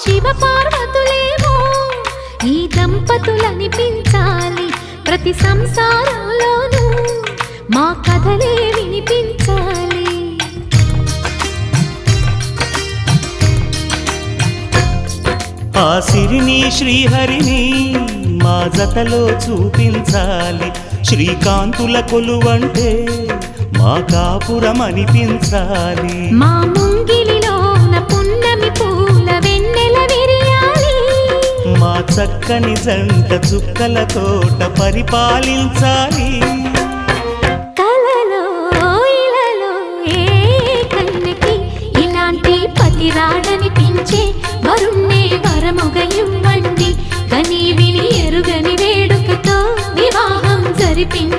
శివ పార్వతులేమో ఈ దంపతులనిపించాలి, ప్రతి సంసారంలోనూ మా కథలే వినిపించాలి. ఆ సిరిని శ్రీహరిని మా జతలో చూపించాలి, శ్రీకాంతుల కొలువంటే మా కాపురం అనిపించాలి. మా ముంగిలిలోన పున్నమి పూల వెన్నెల విరియాలి, మా చక్కని జంట చుక్కల తోట పరిపాలించాలి. కలలో ఇలలో ఏ కన్నెకి ఇలాంటి పతి రాడనిపించే వరుణ్ణే వరముగా ఇవ్వండి, కని విని ఎరుగని వేడుకతో వివాహం జరిపించండి.